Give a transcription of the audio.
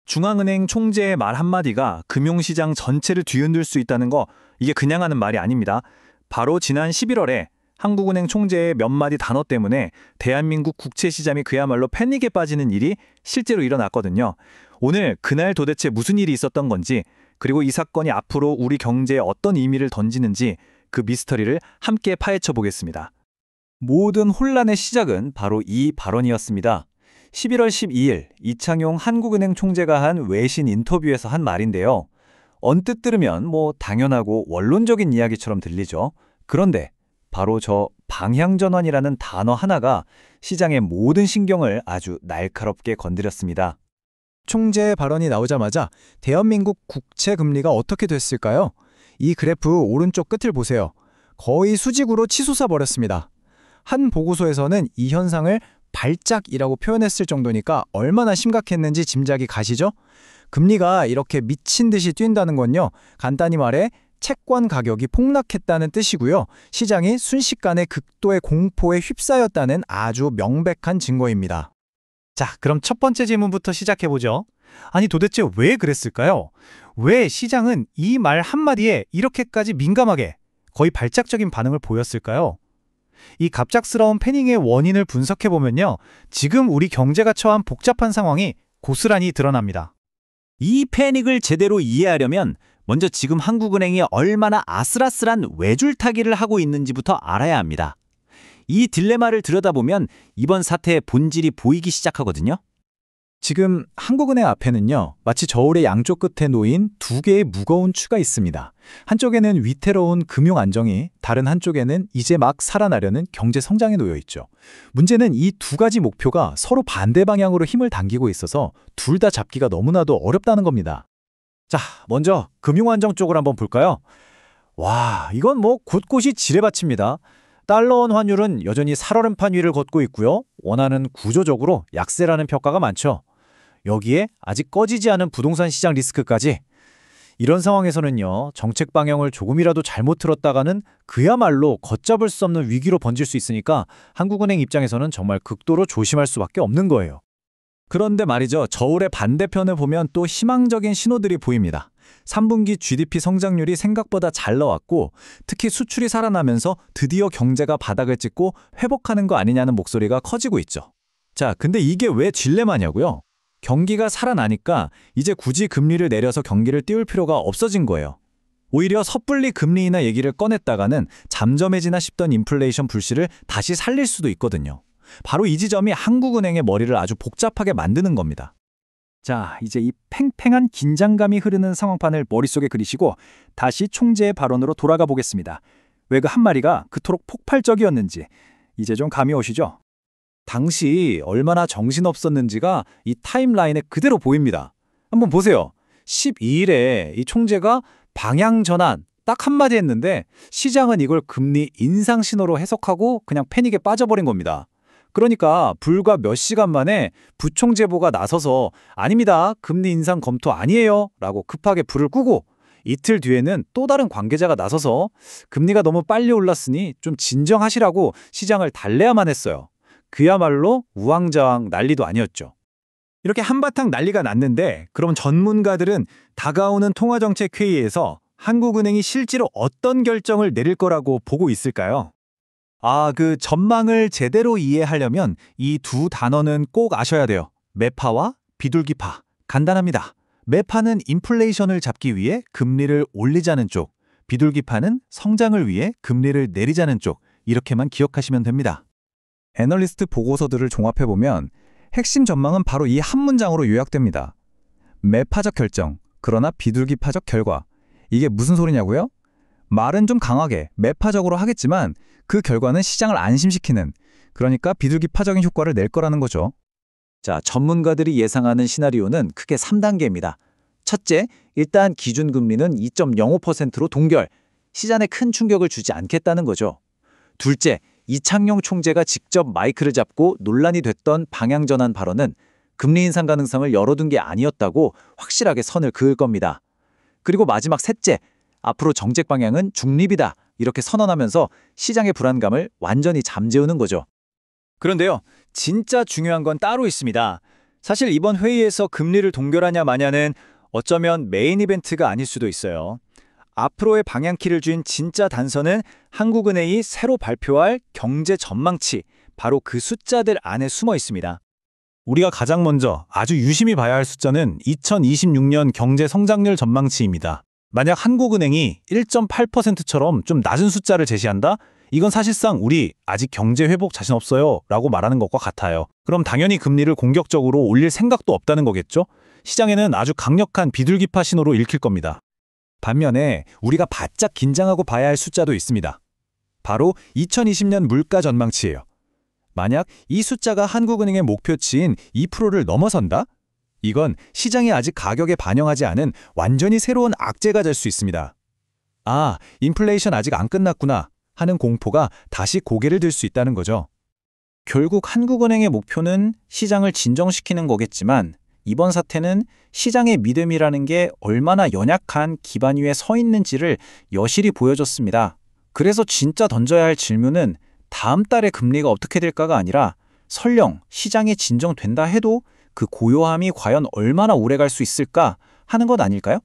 중앙은행 총재의 말 한마디가 금융시장 전체를 뒤흔들 수 있다는 거, 이게 그냥 하는 말이 아닙니다. 바로 지난 11월에 한국은행 총재의 몇 마디 단어 때문에 대한민국 국채시장이 그야말로 패닉에 빠지는 일이 실제로 일어났거든요. 오늘 그날 도대체 무슨 일이 있었던 건지, 그리고 이 사건이 앞으로 우리 경제에 어떤 의미를 던지는지 그 미스터리를 함께 파헤쳐 보겠습니다. 모든 혼란의 시작은 바로 이 발언이었습니다. 11월 12일 이창용 한국은행 총재가 한 외신 인터뷰에서 한 말인데요. 언뜻 들으면 당연하고 원론적인 이야기처럼 들리죠. 그런데 바로 저 방향전환이라는 단어 하나가 시장의 모든 신경을 아주 날카롭게 건드렸습니다. 총재의 발언이 나오자마자 대한민국 국채 금리가 어떻게 됐을까요? 이 그래프 오른쪽 끝을 보세요. 거의 수직으로 치솟아 버렸습니다. 한 보고서에서는 이 현상을 발작이라고 표현했을 정도니까 얼마나 심각했는지 짐작이 가시죠? 금리가 이렇게 미친 듯이 뛴다는 건요, 간단히 말해 채권 가격이 폭락했다는 뜻이고요. 시장이 순식간에 극도의 공포에 휩싸였다는 아주 명백한 증거입니다. 자, 그럼 첫 번째 질문부터 시작해보죠. 아니 도대체 왜 그랬을까요? 왜 시장은 이 말 한마디에 이렇게까지 민감하게 거의 발작적인 반응을 보였을까요? 이 갑작스러운 패닉의 원인을 분석해보면요, 지금 우리 경제가 처한 복잡한 상황이 고스란히 드러납니다. 이 패닉을 제대로 이해하려면 먼저 지금 한국은행이 얼마나 아슬아슬한 외줄타기를 하고 있는지부터 알아야 합니다. 이 딜레마를 들여다보면 이번 사태의 본질이 보이기 시작하거든요. 지금 한국은행 앞에는요, 마치 저울의 양쪽 끝에 놓인 두 개의 무거운 추가 있습니다. 한쪽에는 위태로운 금융 안정이, 다른 한쪽에는 이제 막 살아나려는 경제 성장이 놓여 있죠. 문제는 이 두 가지 목표가 서로 반대 방향으로 힘을 당기고 있어서 둘 다 잡기가 너무나도 어렵다는 겁니다. 자, 먼저 금융 안정 쪽을 한번 볼까요? 와, 이건 곳곳이 지뢰밭입니다. 달러원 환율은 여전히 살얼음판 위를 걷고 있고요. 원화는 구조적으로 약세라는 평가가 많죠. 여기에 아직 꺼지지 않은 부동산 시장 리스크까지. 이런 상황에서는요, 정책 방향을 조금이라도 잘못 틀었다가는 그야말로 걷잡을 수 없는 위기로 번질 수 있으니까 한국은행 입장에서는 정말 극도로 조심할 수밖에 없는 거예요. 그런데 말이죠, 저울의 반대편을 보면 또 희망적인 신호들이 보입니다. 3분기 GDP 성장률이 생각보다 잘 나왔고, 특히 수출이 살아나면서 드디어 경제가 바닥을 찍고 회복하는 거 아니냐는 목소리가 커지고 있죠. 자, 근데 이게 왜 딜레마냐고요? 경기가 살아나니까 이제 굳이 금리를 내려서 경기를 띄울 필요가 없어진 거예요. 오히려 섣불리 금리 인하 얘기를 꺼냈다가는 잠잠해지나 싶던 인플레이션 불씨를 다시 살릴 수도 있거든요. 바로 이 지점이 한국은행의 머리를 아주 복잡하게 만드는 겁니다. 자, 이제 이 팽팽한 긴장감이 흐르는 상황판을 머릿속에 그리시고 다시 총재의 발언으로 돌아가 보겠습니다. 왜 그 한마디가 그토록 폭발적이었는지 이제 좀 감이 오시죠? 당시 얼마나 정신없었는지가 이 타임라인에 그대로 보입니다. 한번 보세요. 12일에 이 총재가 방향 전환 딱 한마디 했는데 시장은 이걸 금리 인상 신호로 해석하고 그냥 패닉에 빠져버린 겁니다. 그러니까 불과 몇 시간 만에 부총재보가 나서서 아닙니다, 금리 인상 검토 아니에요 라고 급하게 불을 끄고, 이틀 뒤에는 또 다른 관계자가 나서서 금리가 너무 빨리 올랐으니 좀 진정하시라고 시장을 달래야만 했어요. 그야말로 우왕좌왕 난리도 아니었죠. 이렇게 한바탕 난리가 났는데, 그럼 전문가들은 다가오는 통화정책회의에서 한국은행이 실제로 어떤 결정을 내릴 거라고 보고 있을까요? 그 전망을 제대로 이해하려면 이 두 단어는 꼭 아셔야 돼요. 매파와 비둘기파. 간단합니다. 매파는 인플레이션을 잡기 위해 금리를 올리자는 쪽, 비둘기파는 성장을 위해 금리를 내리자는 쪽, 이렇게만 기억하시면 됩니다. 애널리스트 보고서들을 종합해보면 핵심 전망은 바로 이 한 문장으로 요약됩니다. 매파적 결정, 그러나 비둘기파적 결과. 이게 무슨 소리냐고요? 말은 좀 강하게 매파적으로 하겠지만 그 결과는 시장을 안심시키는, 그러니까 비둘기파적인 효과를 낼 거라는 거죠. 자, 전문가들이 예상하는 시나리오는 크게 3단계입니다. 첫째, 일단 기준금리는 2.05%로 동결, 시장에 큰 충격을 주지 않겠다는 거죠. 둘째, 이창용 총재가 직접 마이크를 잡고 논란이 됐던 방향전환 발언은 금리 인상 가능성을 열어둔 게 아니었다고 확실하게 선을 그을 겁니다. 그리고 마지막 셋째, 앞으로 정책 방향은 중립이다, 이렇게 선언하면서 시장의 불안감을 완전히 잠재우는 거죠. 그런데요, 진짜 중요한 건 따로 있습니다. 사실 이번 회의에서 금리를 동결하냐 마냐는 어쩌면 메인 이벤트가 아닐 수도 있어요. 앞으로의 방향키를 쥔 진짜 단서는 한국은행이 새로 발표할 경제 전망치, 바로 그 숫자들 안에 숨어 있습니다. 우리가 가장 먼저 아주 유심히 봐야 할 숫자는 2026년 경제 성장률 전망치입니다. 만약 한국은행이 1.8%처럼 좀 낮은 숫자를 제시한다? 이건 사실상 우리 아직 경제 회복 자신 없어요 라고 말하는 것과 같아요. 그럼 당연히 금리를 공격적으로 올릴 생각도 없다는 거겠죠? 시장에는 아주 강력한 비둘기파 신호로 읽힐 겁니다. 반면에 우리가 바짝 긴장하고 봐야 할 숫자도 있습니다. 바로 2020년 물가 전망치예요. 만약 이 숫자가 한국은행의 목표치인 2%를 넘어선다? 이건 시장이 아직 가격에 반영하지 않은 완전히 새로운 악재가 될 수 있습니다. 아, 인플레이션 아직 안 끝났구나 하는 공포가 다시 고개를 들 수 있다는 거죠. 결국 한국은행의 목표는 시장을 진정시키는 거겠지만 이번 사태는 시장의 믿음이라는 게 얼마나 연약한 기반 위에 서 있는지를 여실히 보여줬습니다. 그래서 진짜 던져야 할 질문은 다음 달에 금리가 어떻게 될까가 아니라 설령 시장이 진정된다 해도 그 고요함이 과연 얼마나 오래 갈 수 있을까 하는 것 아닐까요?